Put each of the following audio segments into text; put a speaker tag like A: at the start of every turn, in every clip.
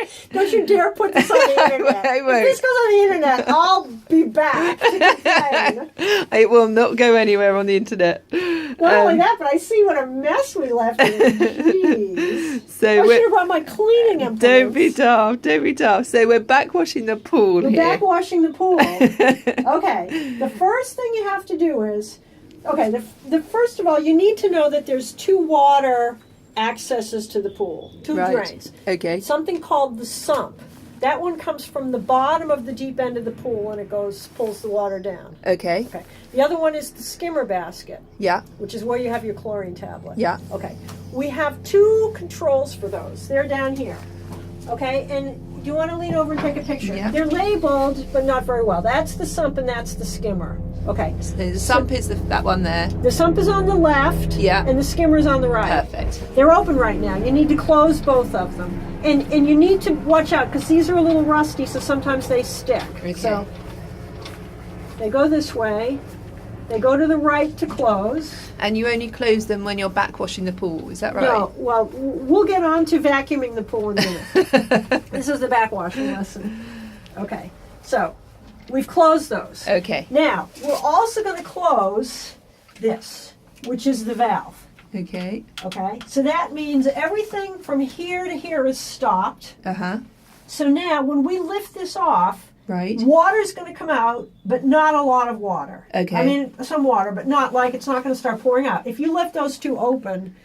A: Sorry.
B: Don't you dare put this on the internet.
A: I won't.
B: If this goes on the internet, I'll be back to complain.
A: It will not go anywhere on the internet.
B: Not only that, but I see what a mess we left in. Jeez.
A: So
B: I should have brought my cleaning implements.
A: don't be daft. Don't be daft. So we're backwashing the pool
B: We're
A: here.
B: backwashing the pool. Okay. The first thing you have to do is, the first of all, you need to know that there's two water accesses to the pool, two drains.
A: Okay.
B: Something called the sump. That one comes from the bottom of the deep end of the pool and it pulls the water down.
A: Okay.
B: Okay. The other one is the skimmer basket.
A: Yeah.
B: Which is where you have your chlorine tablet.
A: Yeah.
B: Okay. We have two controls for those. They're down here. Okay, and you want to lean over and take a picture.
A: Yeah.
B: They're labeled, but not very well. That's the sump and that's the skimmer. Okay.
A: So the sump is that one there.
B: The sump is on the left.
A: Yeah.
B: And the skimmer is on the right.
A: Perfect.
B: They're open right now. You need to close both of them. And you need to watch out because these are a little rusty, so sometimes they stick.
A: Okay.
B: So they go this way. They go to the right to close.
A: And you only close them when you're backwashing the pool, is that right?
B: No, well, we'll get on to vacuuming the pool in a minute. This is the backwashing lesson. Okay, so we've closed those.
A: Okay.
B: Now, we're also going to close this, which is the valve.
A: Okay.
B: Okay, so that means everything from here to here is stopped.
A: Uh-huh.
B: So now, when we lift this off,
A: Right.
B: water's going to come out, but not a lot of water.
A: Okay.
B: I mean, some water, but not like it's not going to start pouring out. If you left those two open,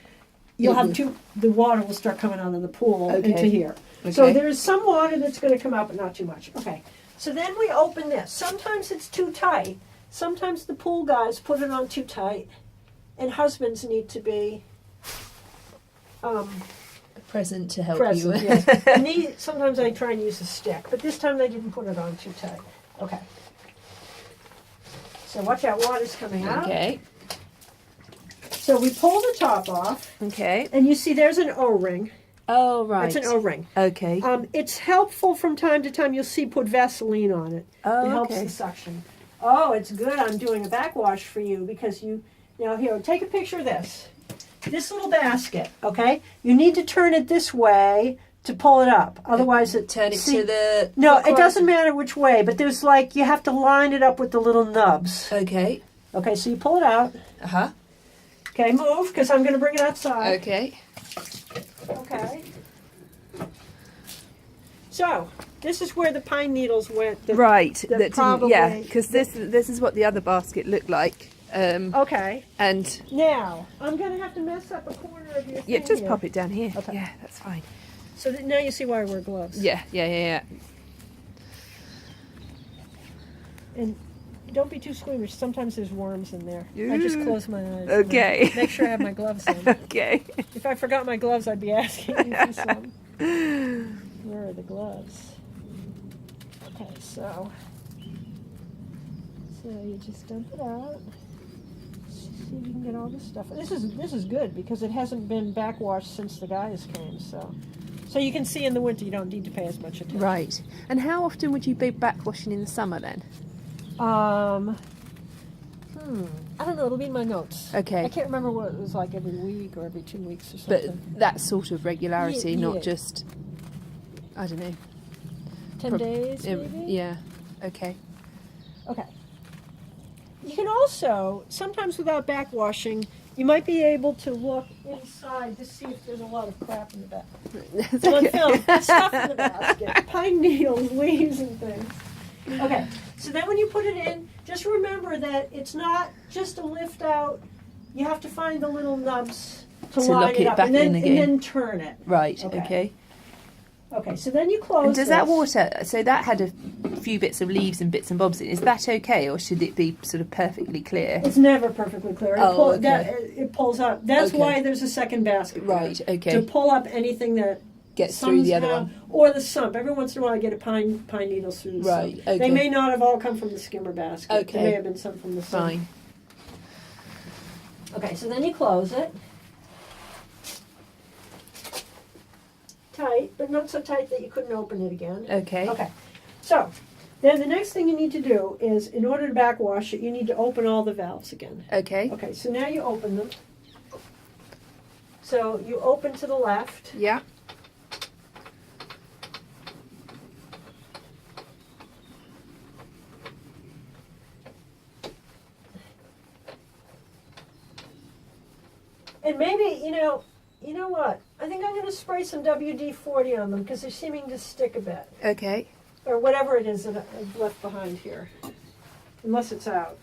B: you'll have the water will start coming out of the pool into here.
A: Okay.
B: So there's some water that's going to come out, but not too much. Okay. So then we open this. Sometimes it's too tight. Sometimes the pool guys put it on too tight. And husbands need to be
A: Present to help
B: present,
A: you.
B: yes. And sometimes I try and use a stick, but this time they didn't put it on too tight. Okay. So watch out, water's coming out.
A: Okay.
B: So we pull the top off,
A: Okay.
B: and you see there's an O-ring.
A: Oh, right.
B: That's an O-ring.
A: Okay.
B: It's helpful from time to time. You'll see put Vaseline on it.
A: Oh,
B: it helps
A: okay.
B: the suction. Oh, it's good I'm doing a backwash for you because now here, take a picture of this. This little basket, okay? You need to turn it this way to pull it up. Otherwise,
A: Turn it to the...
B: No, it doesn't matter which way, but there's you have to line it up with the little nubs.
A: Okay.
B: Okay, so you pull it out.
A: Uh-huh.
B: Okay, move, because I'm going to bring it outside.
A: Okay.
B: Okay. So, this is where the pine needles went.
A: Right.
B: Probably...
A: Yeah, because this is what the other basket looked like.
B: Okay.
A: And...
B: Now, I'm going to have to mess up a corner of your thing
A: Yeah, just
B: here.
A: pop it down here.
B: Okay.
A: Yeah, that's fine.
B: So that now you see why I wear gloves.
A: Yeah.
B: And don't be too squeamish. Sometimes there's worms in there. I just close my eyes.
A: Okay.
B: Make sure I have my gloves on.
A: Okay.
B: If I forgot my gloves, I'd be asking you for some. Where are the gloves? Okay, so you just dump it out. See if you can get all this stuff. This is good because it hasn't been backwashed since the guys came. So you can see in the winter you don't need to pay as much attention.
A: Right. And how often would you be backwashing in the summer then?
B: I don't know. It'll be in my notes.
A: Okay.
B: I can't remember what it was like every week or every 2 weeks or
A: But
B: something.
A: that sort of regularity,
B: Yeah.
A: not just, I don't know.
B: 10 days, maybe?
A: Yeah. Okay.
B: Okay. You can also, sometimes without backwashing, you might be able to look inside to see if there's a lot of crap in the back.
A: That's
B: On
A: okay.
B: film, stuff in the basket, pine needles, leaves, and things. Okay, so then when you put it in, just remember that it's not just a lift out. You have to find the little nubs to line
A: lock it
B: up,
A: back
B: and then
A: in again.
B: and then turn it.
A: Right.
B: Okay.
A: Okay.
B: Okay, so then you close.
A: And does that
B: this.
A: water? So that had a few bits of leaves and bits and bobs in. Is that okay, or should it be sort of perfectly clear?
B: It's never perfectly clear.
A: Okay.
B: It pulls up. That's
A: Okay.
B: why there's a second basket. there,
A: Right. Okay.
B: To pull up anything that
A: Gets through the other one.
B: or the sump. Every once in a while, I get a pine needles through the
A: Right,
B: sump.
A: okay.
B: They may not have all come from the skimmer basket.
A: Okay.
B: There may have been some from the sump.
A: Fine.
B: Okay, so then you close it. Tight, but not so tight that you couldn't open it again.
A: Okay.
B: Okay, so then the next thing you need to do is, in order to backwash it, you need to open all the valves again.
A: Okay.
B: Okay, so now you open them. So you open to the left,
A: Yeah.
B: And maybe, you know what? I think I'm going to spray some WD-40 on them because they're seeming to stick a bit.
A: Okay.
B: Or whatever it is that I've left behind here. Unless it's out.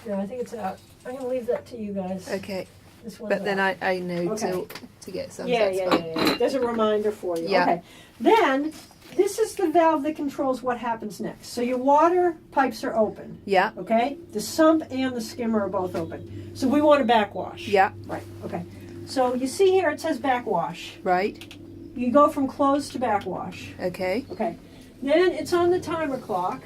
B: Yeah, I think it's out. I'm going to leave that to you guys.
A: Okay.
B: This one's
A: But then
B: out.
A: I know
B: Okay.
A: to get some.
B: Yeah,
A: that's
B: yeah,
A: fine.
B: yeah, yeah. There's a reminder for you.
A: Yeah.
B: Okay. Then, this is the valve that controls what happens next. So your water pipes are open.
A: Yeah.
B: Okay? The sump and the skimmer are both open. So we want to backwash.
A: Yeah.
B: Right, okay. So you see here it says backwash.
A: Right.
B: You go from closed to backwash.
A: Okay.
B: Okay. Then it's on the timer clock,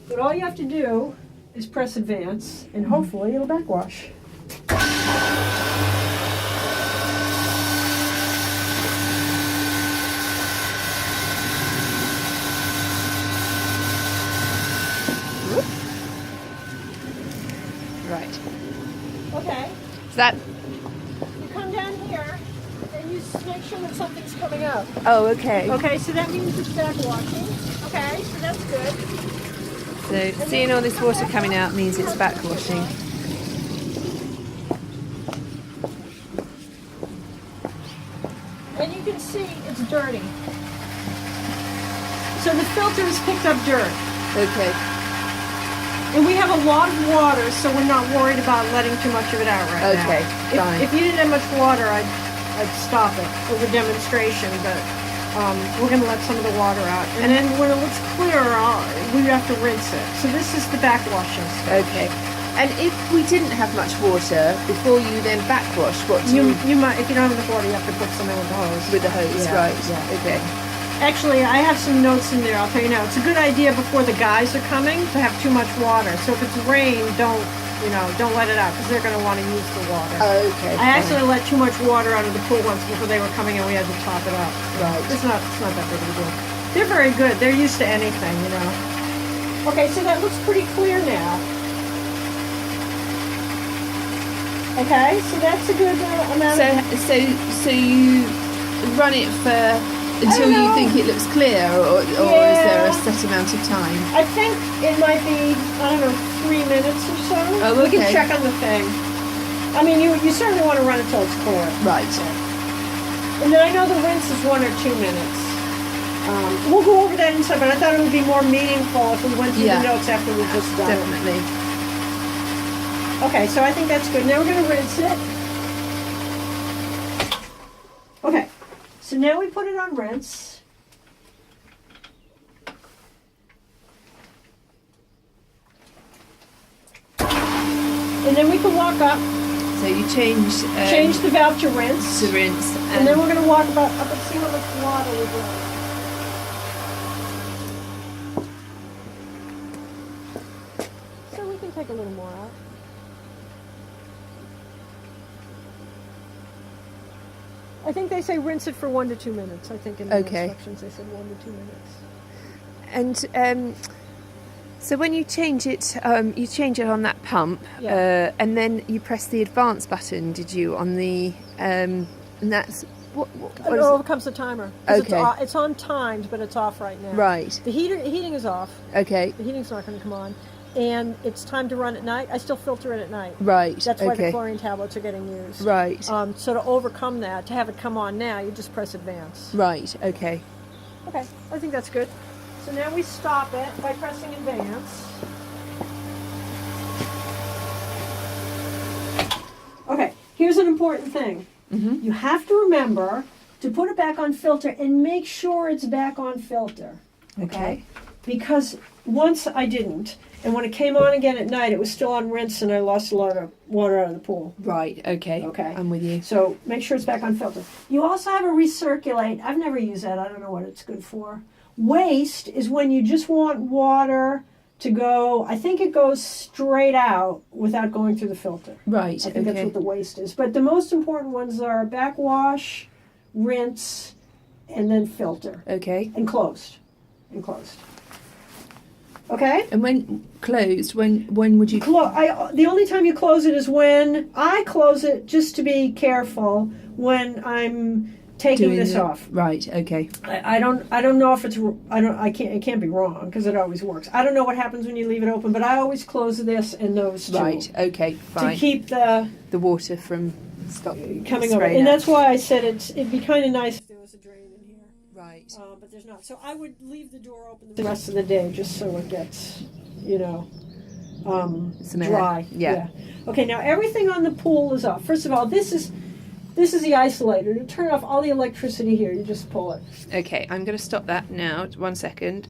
B: but all you have to do is press advance, and hopefully it'll backwash.
A: Right.
B: Okay.
A: So that.
B: You come down here, and you make sure that something's coming up.
A: Oh, okay.
B: Okay, so that means it's backwashing. Okay, so that's good.
A: So seeing all this water coming out means it's backwashing.
B: And you can see it's dirty. So the filter has picked up dirt.
A: Okay.
B: And we have a lot of water, so we're not worried about letting too much of it out right now.
A: Okay, fine.
B: If you didn't have much water, I'd stop it as a demonstration, but we're going to let some of the water out. And then when it looks clearer, we have to rinse it. So this is the backwashing stage.
A: Okay. And if we didn't have much water before you then backwash, what do
B: You might, if you don't have enough water, you have to put some in with the hose.
A: with the hose,
B: Yeah,
A: right?
B: yeah.
A: Okay.
B: Actually, I have some notes in there. I'll tell you now. It's a good idea before the guys are coming to have too much water. So if it's rain, don't let it out because they're going to want to use the water.
A: Okay.
B: I actually let too much water out of the pool once before they were coming and we had to top it up.
A: Right.
B: It's not that big of a deal. They're very good. They're used to anything, you know. Okay, so that looks pretty clear now. Okay, so that's a good amount.
A: So you run it for until you
B: know.
A: think it looks clear, or is there a set amount of time?
B: I think it might be, 3 minutes or so.
A: Oh,
B: We can
A: okay.
B: check on the thing. I mean, you certainly want to run it till it's clear.
A: Right.
B: And then I know the rinse is 1 or 2 minutes. We'll go over that inside, but I thought it would be more meaningful if we went through
A: Yeah.
B: the notes after we've just done it.
A: Definitely.
B: Okay, so I think that's good. Now we're going to rinse it. Okay, so now we put it on rinse. And then we can walk up,
A: So you change
B: change the valve to rinse.
A: to rinse,
B: And then we're going to walk up and see how much water we're doing. So we can take a little more out. I think they say rinse it for 1 to 2 minutes. I think in the
A: Okay.
B: instructions they said 1 to 2 minutes.
A: and so when you change it on that pump,
B: Yeah.
A: and then you press the advance button. Did you on the and that's what
B: It
A: is
B: all comes the timer. 'Cause
A: Okay.
B: It's on timed, but it's off right now.
A: it? Right.
B: The heating is off.
A: Okay.
B: The heating's not going to come on. And it's time to run at night. I still filter it at night.
A: Right.
B: That's why the
A: okay.
B: chlorine tablets are getting used.
A: Right.
B: So to overcome that, to have it come on now, you just press advance.
A: Right. Okay.
B: Okay, I think that's good. So now we stop it by pressing advance. Okay, here's an important thing.
A: Mm-hmm.
B: You have to remember to put it back on filter and make sure it's back on filter.
A: Okay.
B: Because once I didn't, and when it came on again at night, it was still on rinse and I lost a lot of water out of the pool.
A: Right. Okay.
B: Okay.
A: I'm with you.
B: So make sure it's back on filter. You also have a recirculate. I've never used that. I don't know what it's good for. Waste is when you just want water to go, I think it goes straight out without going through the filter.
A: Right.
B: I think that's
A: Okay.
B: what the waste is. But the most important ones are backwash, rinse, and then filter.
A: Okay.
B: And closed. And closed. Okay?
A: And when closed, when would you?
B: The only time you close it is when I close it, just to be careful, when I'm taking
A: Doing
B: this
A: the-
B: off.
A: Right. Okay.
B: I don't know if it's it can't be wrong because it always works. I don't know what happens when you leave it open, but I always close this and those two
A: Right. Okay.
B: to
A: Fine.
B: keep the
A: The water from
B: coming over.
A: spraying
B: And
A: out.
B: that's why I said it'd be kind of nice if there was a drain in here,
A: Right.
B: but there's not. So I would leave the door open the rest of the day just so it gets,
A: Some air.
B: dry.
A: Yeah.
B: Okay. Now everything on the pool is off. First of all, this is the isolator. To turn off all the electricity here, you just pull it.
A: Okay. I'm going to stop that now. 1 second.